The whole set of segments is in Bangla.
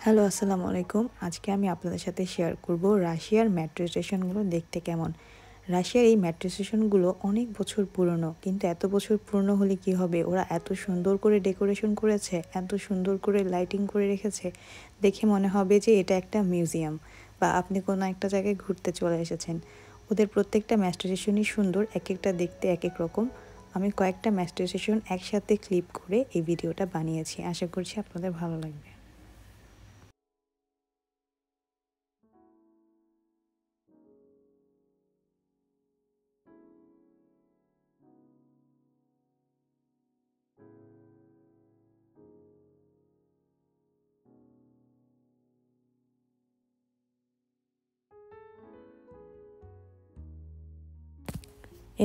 হ্যালো, আসসালামু আলাইকুম। আজকে আমি আপনাদের সাথে শেয়ার করব রাশিয়ার মেট্রো স্টেশনগুলো দেখতে কেমন। রাশিয়ার এই মেট্রো স্টেশনগুলো অনেক বছর পুরনো, কিন্তু এত বছর পুরনো হলে কি হবে, ওরা এত সুন্দর করে ডেকোরেশন করেছে, এত সুন্দর করে লাইটিং করে রেখেছে, দেখে মনে হবে যে এটা একটা মিউজিয়াম বা আপনি কোনো একটা জায়গায় ঘুরতে চলে এসেছেন। ওদের প্রত্যেকটা মেট্রো স্টেশনই সুন্দর, এক একটা দেখতে এক এক রকম। আমি কয়েকটা মেট্রো স্টেশন একসাথে ক্লিপ করে এই ভিডিওটা বানিয়েছি, আশা করছি আপনাদের ভালো লাগবে।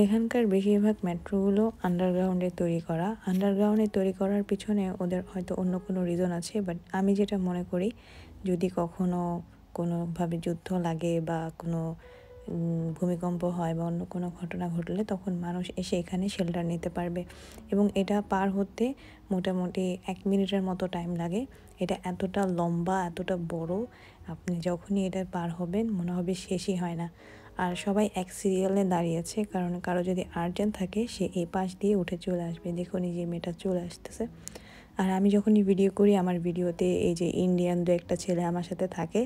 এখানকার বেশিরভাগ মেট্রোগুলো আন্ডারগ্রাউন্ডে তৈরি করা। আন্ডারগ্রাউন্ডে তৈরি করার পিছনে ওদের হয়তো অন্য কোনো রিজন আছে, বাট আমি যেটা মনে করি, যদি কখনো কোনোভাবে যুদ্ধ লাগে বা কোনো ভূমিকম্প হয় বা অন্য কোনো ঘটনা ঘটলে তখন মানুষ এসে এখানে শেল্টার নিতে পারবে। এবং এটা পার হতে মোটামুটি 1 মিনিটের মতো টাইম লাগে। এটা এতটা লম্বা, এতটা বড়, আপনি যখনই এটা পার হবেন মনে হবে শেষই হয় না। আর সবাই এক সিরিয়ালে দাঁড়িয়েছে, কারণ কারো যদি আর্জেন্ট থাকে সে এই পাশ দিয়ে উঠে চলে আসবে। দেখুন এই যে মেয়েটা চলে আসতেছে। আর আমি যখনই ভিডিও করি আমার ভিডিওতে এই যে ইন্ডিয়ান দু একটা ছেলে আমার সাথে থাকে,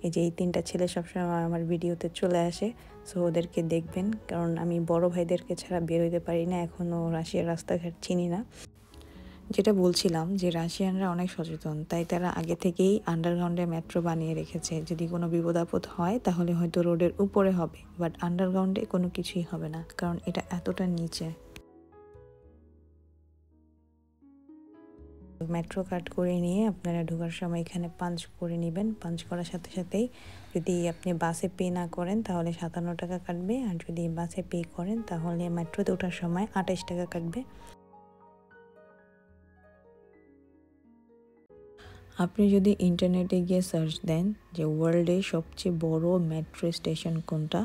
এই যে এই 3টা ছেলে সবসময় আমার ভিডিওতে চলে আসে। সো ওদেরকে দেখবেন, কারণ আমি বড় ভাইদেরকে ছাড়া বের হইতে পারি না, এখনও রাশিয়ার রাস্তাঘাট চিনি না। যেটা বলছিলাম যে রাশিয়ানরা অনেক সচেতন, তাই তারা আগে থেকেই আন্ডারগ্রাউন্ডে মেট্রো বানিয়ে রেখেছে। যদি কোনো বিপদ আপদ হয় তাহলে হয়তো রোডের উপরে হবে, বাট আন্ডারগ্রাউন্ডে কোনো কিছুই হবে না, কারণ এটা এতটা নিচে। মেট্রো কার্ড করে নিয়ে আপনারা ঢোকার সময় এখানে পাঞ্চ করে নেবেন। পাঞ্চ করার সাথে সাথেই যদি আপনি বাসে পে না করেন তাহলে 57 টাকা কাটবে, আর যদি বাসে পে করেন তাহলে মেট্রোতে ওঠার সময় 28 টাকা কাটবে। আপনি যদি ইন্টারনেটে গিয়ে সার্চ দেন যে ওয়ার্ল্ডের সবচেয়ে বড় মেট্রো স্টেশন কোনটা,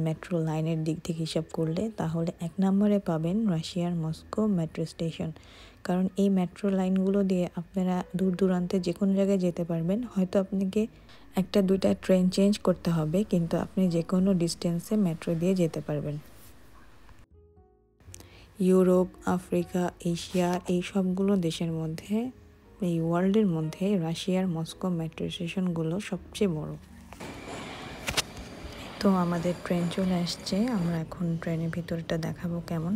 মেট্রো লাইনের দিক থেকে হিসাব করলে, তাহলে 1 নম্বরে পাবেন রাশিয়ার মস্কো মেট্রো স্টেশন। কারণ এই মেট্রো লাইনগুলো দিয়ে আপনারা দূর দূরান্তে যে কোনো জায়গায় যেতে পারবেন। হয়তো আপনাকে একটা দুইটা ট্রেন চেঞ্জ করতে হবে, কিন্তু আপনি যে কোনো ডিস্টেন্সে মেট্রো দিয়ে যেতে পারবেন। ইউরোপ, আফ্রিকা, এশিয়া এই সবগুলো দেশের মধ্যে, এই ওয়ার্ল্ডের মধ্যে রাশিয়ার মস্কো মেট্রো স্টেশনগুলো সবচেয়ে বড়। তো আমাদের ট্রেন চলে আসছে, আমরা এখন ট্রেনের ভিতরটা দেখাবো কেমন।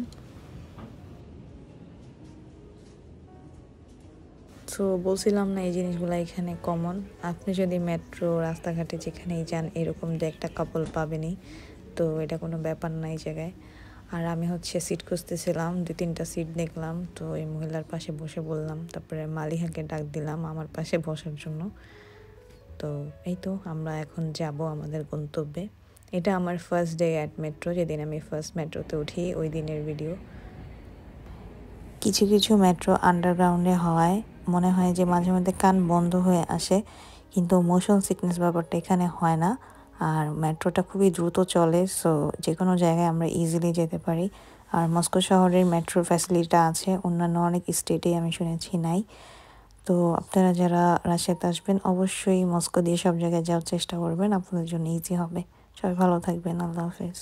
সো বলছিলাম না, এই জিনিসগুলো এখানে কমন। আপনি যদি মেট্রো রাস্তাঘাটে যেখানেই যান এরকম যে একটা কাপল পাবেনই, তো এটা কোনো ব্যাপার না এই জায়গায়। আর আমি সিট খুঁজতেছিলাম, 2-3টা সিট দেখলাম, তো এই মহিলার পাশে বসে বললাম, তারপরে মালিহাকে ডাক দিলাম আমার পাশে বসার জন্য। তো এই তো আমরা এখন যাব আমাদের গন্তব্যে। এটা আমার ফার্স্ট ডে অ্যাট মেট্রো, যেদিন আমি ফার্স্ট মেট্রোতে উঠি ওই দিনের ভিডিও। কিছু কিছু মেট্রো আন্ডারগ্রাউন্ডে হওয়ায় মনে হয় যে মাঝে মধ্যে কান বন্ধ হয়ে আসে, কিন্তু মোশন সিকনেস ব্যাপারটা এখানে হয় না। আর মেট্রোটা খুবই দ্রুত চলে, সো যে কোনো জায়গায় আমরা ইজিলি যেতে পারি। আর মস্কো শহরের মেট্রো ফ্যাসিলিটিটা আছে, অন্যান্য অনেক স্টেটেই আমি শুনেছি নাই। তো আপনারা যারা রাশিয়াতে আসবেন অবশ্যই মস্কো দিয়ে সব জায়গায় যাওয়ার চেষ্টা করবেন, আপনাদের জন্য ইজি হবে। সবাই ভালো থাকবেন, আল্লাহ হাফেজ।